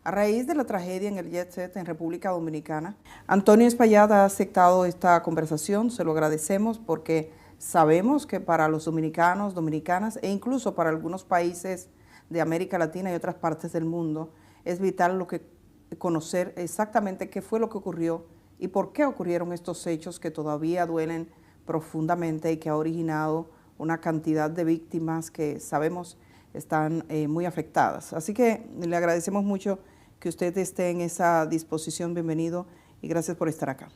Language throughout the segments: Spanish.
A raíz de la tragedia en el Jet Set en República Dominicana, Antonio Espaillat ha aceptado esta conversación, se lo agradecemos porque sabemos que para los dominicanos, dominicanas e incluso para algunos países de América Latina y otras partes del mundo, es vital conocer exactamente qué fue lo que ocurrió y por qué ocurrieron estos hechos que todavía duelen profundamente y que ha originado una cantidad de víctimas que sabemos están muy afectadas. Así que le agradecemos mucho que usted esté en esa disposición. Bienvenido y gracias por estar acá.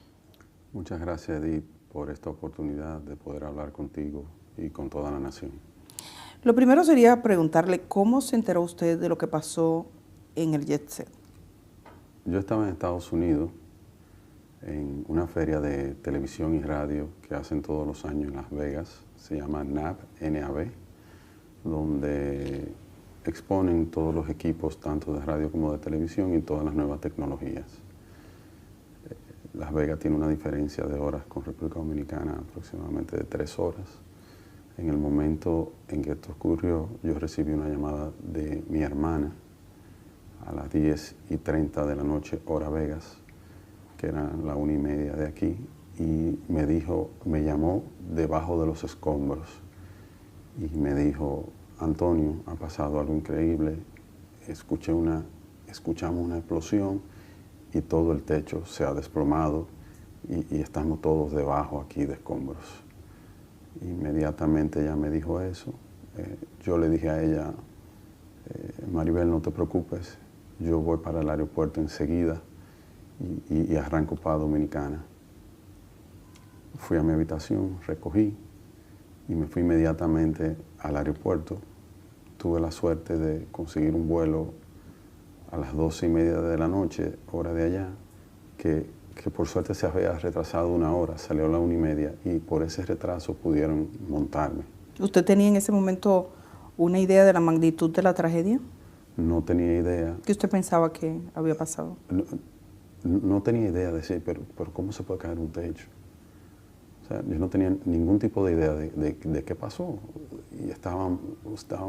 Muchas gracias, Edith, por esta oportunidad de poder hablar contigo y con toda la nación. Lo primero sería preguntarle cómo se enteró usted de lo que pasó en el Jet Set. Yo estaba en Estados Unidos en una feria de televisión y radio que hacen todos los años en Las Vegas, se llama NAB, donde exponen todos los equipos, tanto de radio como de televisión y todas las nuevas tecnologías. Las Vegas tiene una diferencia de horas con República Dominicana aproximadamente de 3 horas. En el momento en que esto ocurrió, yo recibí una llamada de mi hermana a las 10:30 de la noche, hora Vegas, que era la 1:30 de aquí, y me llamó debajo de los escombros y me dijo: Antonio, ha pasado algo increíble, escuchamos una explosión y todo el techo se ha desplomado y estamos todos debajo aquí de escombros. Inmediatamente ella me dijo eso. Yo le dije a ella: Maribel, no te preocupes, yo voy para el aeropuerto enseguida y arranco para Dominicana. Fui a mi habitación, recogí y me fui inmediatamente al aeropuerto. Tuve la suerte de conseguir un vuelo a las 12:30 de la noche, hora de allá, que por suerte se había retrasado 1 hora, salió a la 1:30 y por ese retraso pudieron montarme. ¿Usted tenía en ese momento una idea de la magnitud de la tragedia? No tenía idea. ¿Qué usted pensaba que había pasado? No tenía idea de decir, pero ¿cómo se puede caer un techo? O sea, yo no tenía ningún tipo de idea de qué pasó y estaba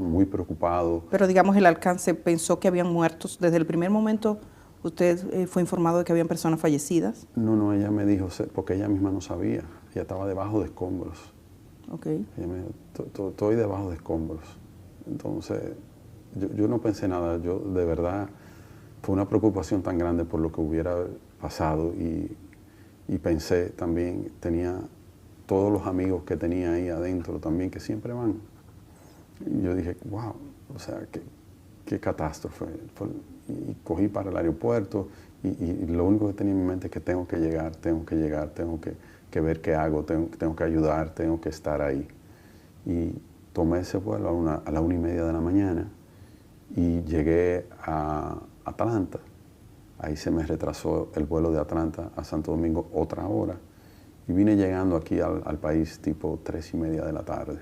muy preocupado. Pero digamos el alcance, ¿pensó que habían muertos? Desde el primer momento usted fue informado de que habían personas fallecidas. No, ella me dijo, porque ella misma no sabía, ella estaba debajo de escombros. Okay. Ella me dijo, estoy debajo de escombros. Entonces, yo no pensé nada, yo de verdad, fue una preocupación tan grande por lo que hubiera pasado y pensé también, tenía todos los amigos que tenía ahí adentro también, que siempre van. Y yo dije, wow, o sea, qué catástrofe. Y cogí para el aeropuerto y lo único que tenía en mi mente es que tengo que llegar, tengo que ver qué hago, tengo que ayudar, tengo que estar ahí. Y tomé ese vuelo a la 1:30 de la mañana y llegué a Atlanta. Ahí se me retrasó el vuelo de Atlanta a Santo Domingo otra hora. Y vine llegando aquí al país tipo 3:30 de la tarde.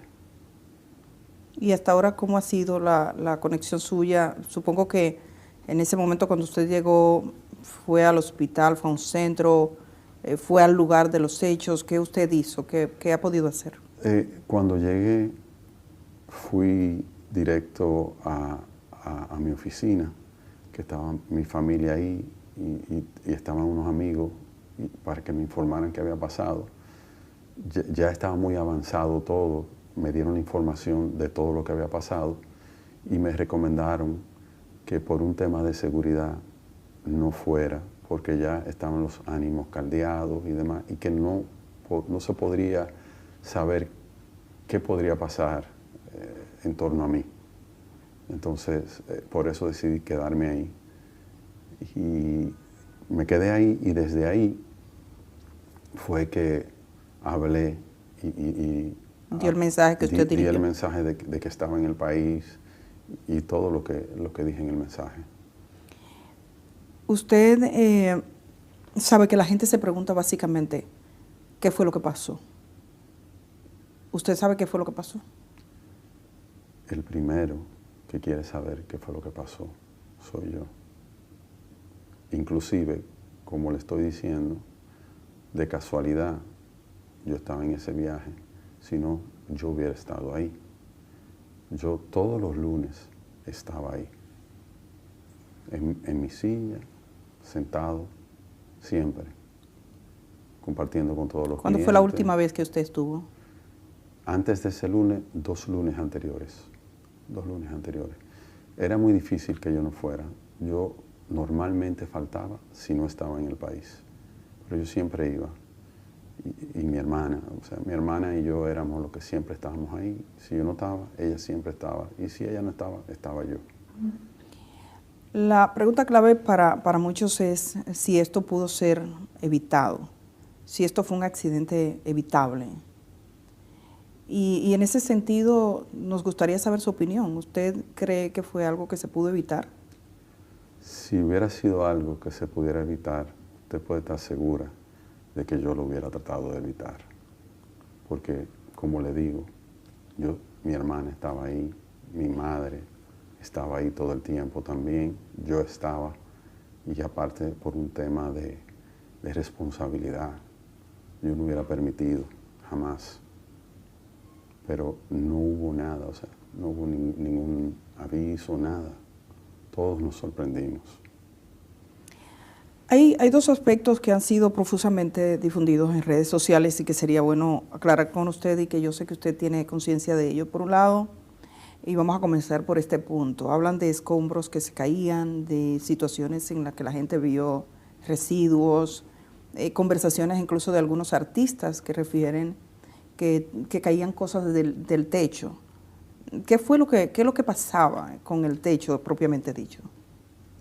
¿Y hasta ahora cómo ha sido la conexión suya? Supongo que en ese momento cuando usted llegó, fue al hospital, fue a un centro, fue al lugar de los hechos. ¿Qué usted hizo? ¿Qué ha podido hacer? Cuando llegué, fui directo a mi oficina, que estaba mi familia ahí y estaban unos amigos para que me informaran qué había pasado. Ya estaba muy avanzado todo, me dieron la información de todo lo que había pasado y me recomendaron que por un tema de seguridad no fuera, porque ya estaban los ánimos caldeados y demás, y que no se podría saber qué podría pasar en torno a mí. Entonces, por eso decidí quedarme ahí. Y me quedé ahí y desde ahí fue que hablé y dio el mensaje que usted dirigió. Di el mensaje de que estaba en el país y todo lo que dije en el mensaje. Usted sabe que la gente se pregunta básicamente qué fue lo que pasó. ¿Usted sabe qué fue lo que pasó? El primero que quiere saber qué fue lo que pasó soy yo. Inclusive, como le estoy diciendo, de casualidad yo estaba en ese viaje, si no, yo hubiera estado ahí. Yo todos los lunes estaba ahí. en mi silla, sentado, siempre, compartiendo con todos los ¿Cuándo clientes. fue la última vez que usted estuvo? Antes de ese lunes, 2 lunes anteriores. 2 lunes anteriores. Era muy difícil que yo no fuera. Yo normalmente faltaba si no estaba en el país. Pero yo siempre iba. Y mi hermana, o sea, mi hermana y yo éramos los que siempre estábamos ahí. Si yo no estaba, ella siempre estaba. Y si ella no estaba, estaba yo. La pregunta clave para muchos es si esto pudo ser evitado, si esto fue un accidente evitable. Y en ese sentido, nos gustaría saber su opinión. ¿Usted cree que fue algo que se pudo evitar? Si hubiera sido algo que se pudiera evitar, usted puede estar segura de que yo lo hubiera tratado de evitar. Porque, como le digo, mi hermana estaba ahí, mi madre estaba ahí todo el tiempo también, yo estaba, y aparte por un tema de responsabilidad, yo no hubiera permitido, jamás. Pero no hubo nada, o sea, no hubo ningún aviso, nada. Todos nos sorprendimos. Hay 2 aspectos que han sido profusamente difundidos en redes sociales y que sería bueno aclarar con usted y que yo sé que usted tiene conciencia de ello. Por un lado, y vamos a comenzar por este punto, hablan de escombros que se caían, de situaciones en las que la gente vio residuos, conversaciones incluso de algunos artistas que refieren que caían cosas del techo. ¿Qué es lo que pasaba con el techo propiamente dicho?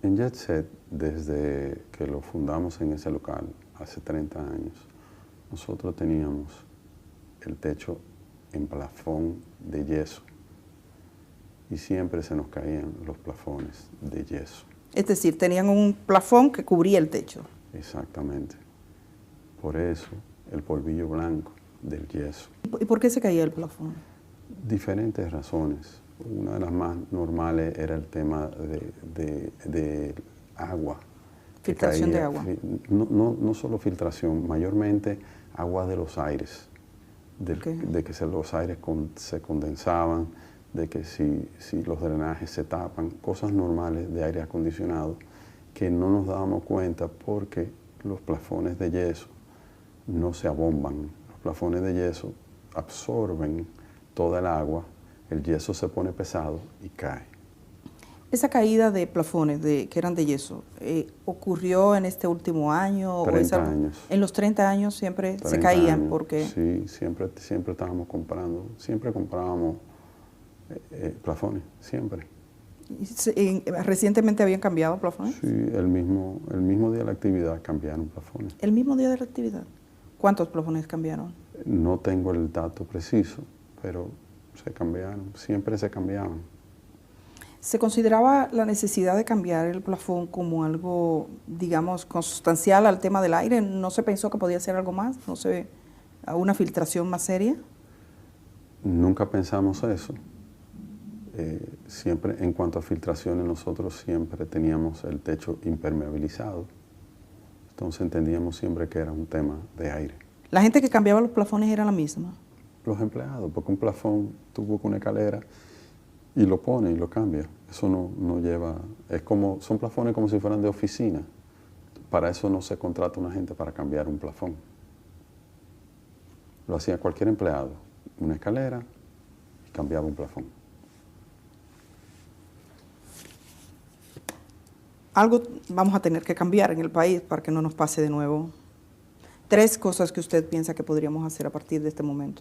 En Jet Set, desde que lo fundamos en ese local, hace 30 años, nosotros teníamos el techo en plafón de yeso y siempre se nos caían los plafones de yeso. Es decir, tenían un plafón que cubría el techo. Exactamente. Por eso, el polvillo blanco del yeso. ¿Y por qué se caía el plafón? Diferentes razones. Una de las más normales era el tema de agua. Filtración de agua. No solo filtración, mayormente agua de los aires. De que los aires se condensaban, de que si los drenajes se tapan, cosas normales de aire acondicionado que no nos dábamos cuenta porque los plafones de yeso no se abomban. Los plafones de yeso absorben toda el agua, el yeso se pone pesado y cae. Esa caída de plafones que eran de yeso, ¿ocurrió en este último año? 30 años. En los 30 años siempre se caían años, porque... Sí, siempre estábamos comprando, siempre comprábamos plafones, siempre. ¿Recientemente habían cambiado plafones? Sí, el mismo día de la actividad cambiaron plafones. ¿El mismo día de la actividad? ¿Cuántos plafones cambiaron? No tengo el dato preciso, pero se cambiaron, siempre se cambiaban. ¿Se consideraba la necesidad de cambiar el plafón como algo, digamos, consustancial al tema del aire? ¿No se pensó que podía ser algo más? ¿No se una filtración más seria? Nunca pensamos eso. Siempre, en cuanto a filtraciones, nosotros siempre teníamos el techo impermeabilizado. Entonces entendíamos siempre que era un tema de aire. ¿La gente que cambiaba los plafones era la misma? Los empleados, porque un plafón, tú buscas una escalera y lo pone y lo cambia. Eso no lleva, son plafones como si fueran de oficina. Para eso no se contrata una gente para cambiar un plafón. Lo hacía cualquier empleado, una escalera y cambiaba un plafón. Algo vamos a tener que cambiar en el país para que no nos pase de nuevo. 3 cosas que usted piensa que podríamos hacer a partir de este momento.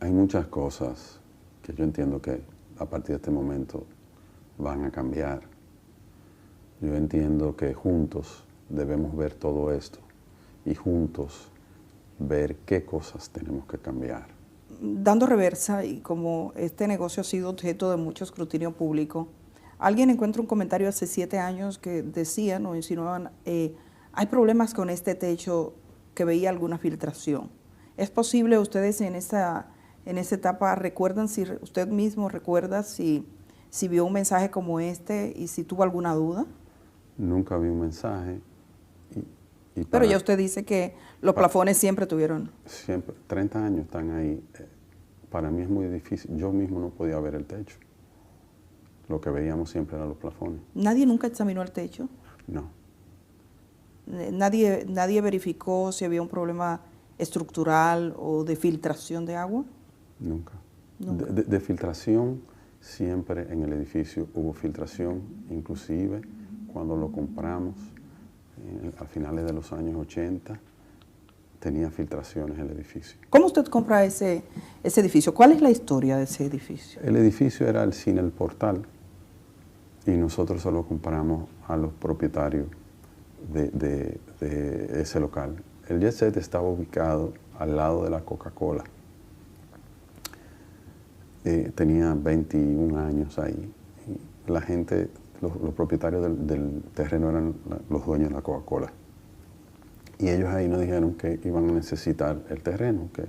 Hay muchas cosas que yo entiendo que a partir de este momento van a cambiar. Yo entiendo que juntos debemos ver todo esto y juntos ver qué cosas tenemos que cambiar. Dando reversa, y como este negocio ha sido objeto de mucho escrutinio público, alguien encuentra un comentario hace 7 años que decían o insinuaban, hay problemas con este techo, que veía alguna filtración. ¿Es posible ustedes en esa etapa recuerdan, si usted mismo recuerda si vio un mensaje como este y si tuvo alguna duda? Nunca vi un mensaje. Pero ya usted dice que los plafones siempre tuvieron. Siempre, 30 años están ahí. Para mí es muy difícil. Yo mismo no podía ver el techo. Lo que veíamos siempre eran los plafones. ¿Nadie nunca examinó el techo? No, ¿Nadie verificó si había un problema estructural o de filtración de agua? nunca. Nunca. De filtración, siempre en el edificio hubo filtración, inclusive cuando lo compramos a finales de los años 80, tenía filtraciones el edificio. ¿Cómo usted compra ese edificio? ¿Cuál es la historia de ese edificio? El edificio era el cine El Portal y nosotros se lo compramos a los propietarios de ese local. El Jet Set estaba ubicado al lado de la Coca-Cola. Tenía 21 años ahí. Y la gente, los propietarios del terreno eran los dueños de la Coca-Cola. Y ellos ahí nos dijeron que iban a necesitar el terreno. Entonces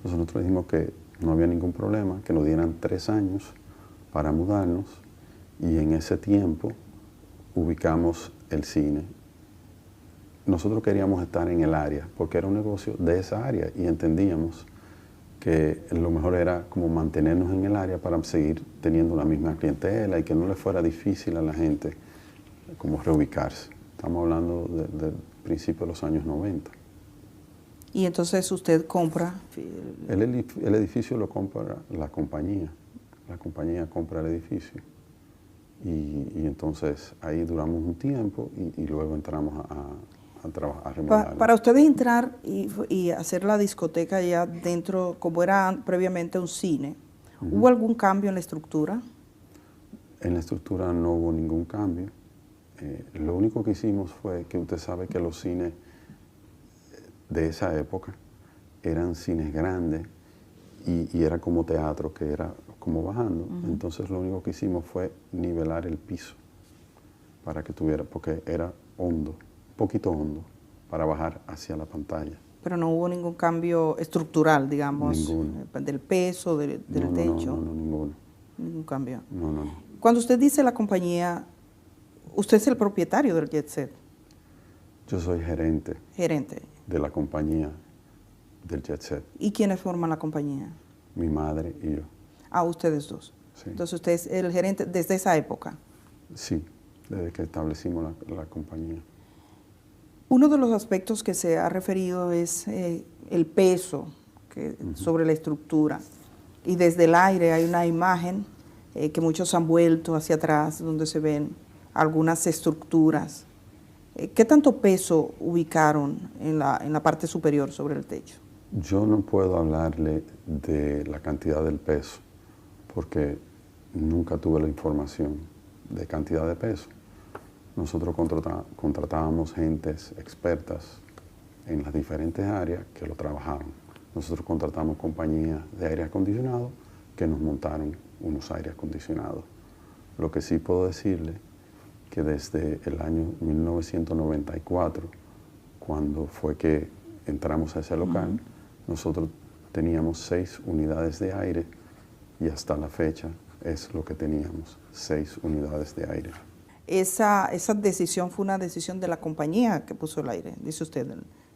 nosotros dijimos que no había ningún problema, que nos dieran 3 años para mudarnos. Y en ese tiempo ubicamos el cine. Nosotros queríamos estar en el área porque era un negocio de esa área y entendíamos que lo mejor era como mantenernos en el área para seguir teniendo la misma clientela y que no le fuera difícil a la gente como reubicarse. Estamos hablando del principio de los años 90. Y entonces usted compra... El edificio lo compra la compañía compra el edificio. Y entonces ahí duramos un tiempo y luego entramos a trabajar, a remodelar. Para ustedes entrar y hacer la discoteca ya dentro, como era previamente un cine, ¿hubo algún cambio en la estructura? En la estructura no hubo ningún cambio. Lo único que hicimos fue que usted sabe que los cines de esa época eran cines grandes y era como teatro, que era como bajando. Entonces lo único que hicimos fue nivelar el piso para que tuviera, porque era hondo, un poquito hondo, para bajar hacia la pantalla. Pero no hubo ningún cambio estructural, digamos, Ninguno. del peso, del techo. No, ninguno. Ningún cambio. No. Cuando usted dice la compañía, usted es el propietario del Jet Set. Yo soy gerente de la compañía del Jet Set. ¿Y quiénes forman la compañía? Mi madre y yo. Ah, ustedes dos. Sí. Entonces usted es el gerente desde esa época. Sí, desde que establecimos la compañía. Uno de los aspectos que se ha referido es el peso sobre la estructura. Y desde el aire hay una imagen que muchos han vuelto hacia atrás, donde se ven algunas estructuras. ¿Qué tanto peso ubicaron en la parte superior sobre el techo? Yo no puedo hablarle de la cantidad del peso, porque nunca tuve la información de cantidad de peso. Nosotros contratábamos gentes expertas en las diferentes áreas que lo trabajaban. Nosotros contratamos compañías de aire acondicionado que nos montaron unos aires acondicionados. Lo que sí puedo decirle que desde el año 1994, cuando fue que entramos a ese local, nosotros teníamos 6 unidades de aire y hasta la fecha es lo que teníamos, 6 unidades de aire. Esa decisión fue una decisión de la compañía que puso el aire, dice usted,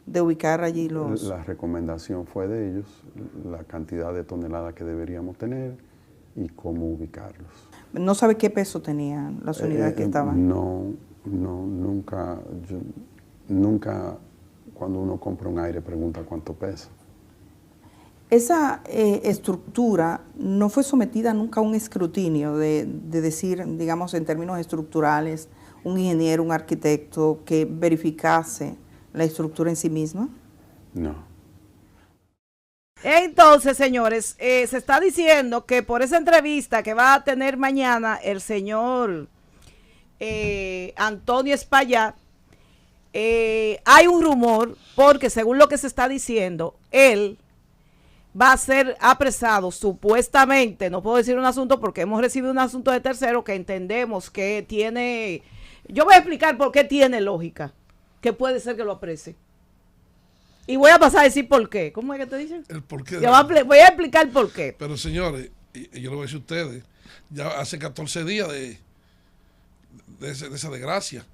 de ubicar allí los... La recomendación fue de ellos, la cantidad de toneladas que deberíamos tener y cómo ubicarlos. ¿No sabe qué peso tenían las unidades que estaban? Nunca cuando uno compra un aire pregunta cuánto pesa. Esa estructura no fue sometida nunca a un escrutinio de decir, digamos, en términos estructurales, un ingeniero, un arquitecto que verificase la estructura en sí misma. No. Entonces, señores, se está diciendo que por esa entrevista que va a tener mañana el señor Antonio Espaillat, hay un rumor, porque según lo que se está diciendo, él va a ser apresado supuestamente, no puedo decir un asunto porque hemos recibido un asunto de tercero que entendemos que tiene, yo voy a explicar por qué tiene lógica, que puede ser que lo aprese. Y voy a pasar a decir por qué. ¿Cómo es que te dicen? El por qué. Voy a explicar por qué. Pero señores, y yo le voy a decir a ustedes, ya hace 14 días de esa desgracia.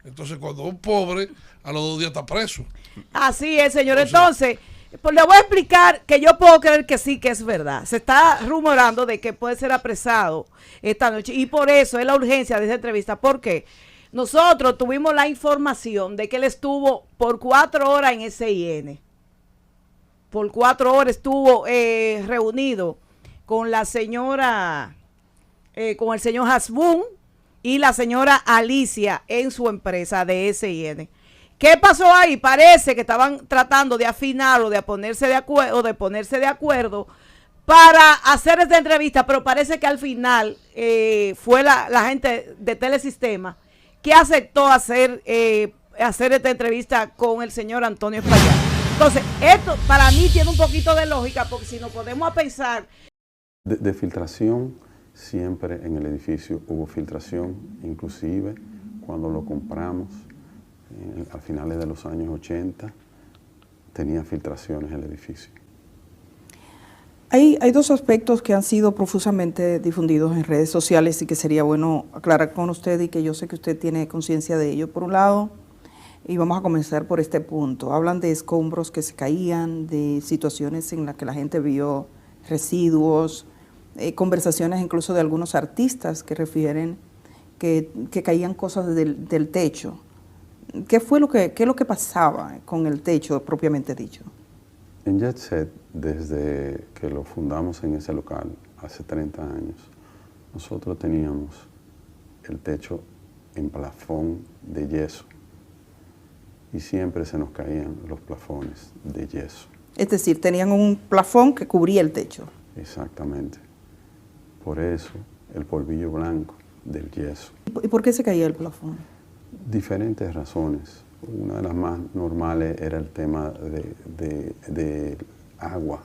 Entonces cuando un pobre a los 2 días está preso. Así es, señor. Entonces, Pues le voy a explicar que yo puedo creer que sí, que es verdad. Se está rumorando de que puede ser apresado esta noche y por eso es la urgencia de esa entrevista. ¿Por qué? Nosotros tuvimos la información de que él estuvo por 4 horas en SIN. Por 4 horas estuvo reunido con la señora, con el señor Hasbun y la señora Alicia en su empresa de SIN. ¿Qué pasó ahí? Parece que estaban tratando de afinar o de ponerse de acuerdo para hacer esta entrevista, pero parece que al final fue la gente de Telesistema que aceptó hacer esta entrevista con el señor Antonio Espaillat. Entonces, esto para mí tiene un poquito de lógica, porque si nos podemos a pensar... De filtración, siempre en el edificio hubo filtración, inclusive cuando lo compramos, a finales de los años 80, tenía filtraciones el edificio. Hay dos aspectos que han sido profusamente difundidos en redes sociales y que sería bueno aclarar con usted y que yo sé que usted tiene conciencia de ello. Por un lado, y vamos a comenzar por este punto, hablan de escombros que se caían, de situaciones en las que la gente vio residuos, conversaciones incluso de algunos artistas que refieren que caían cosas del techo. ¿Qué es lo que pasaba con el techo propiamente dicho? En Jet Set, desde que lo fundamos en ese local hace 30 años, nosotros teníamos el techo en plafón de yeso y siempre se nos caían los plafones de yeso. Es decir, tenían un plafón que cubría el techo. Exactamente. Por eso el polvillo blanco del yeso. ¿Y por qué se caía el plafón? Diferentes razones. Una de las más normales era el tema de agua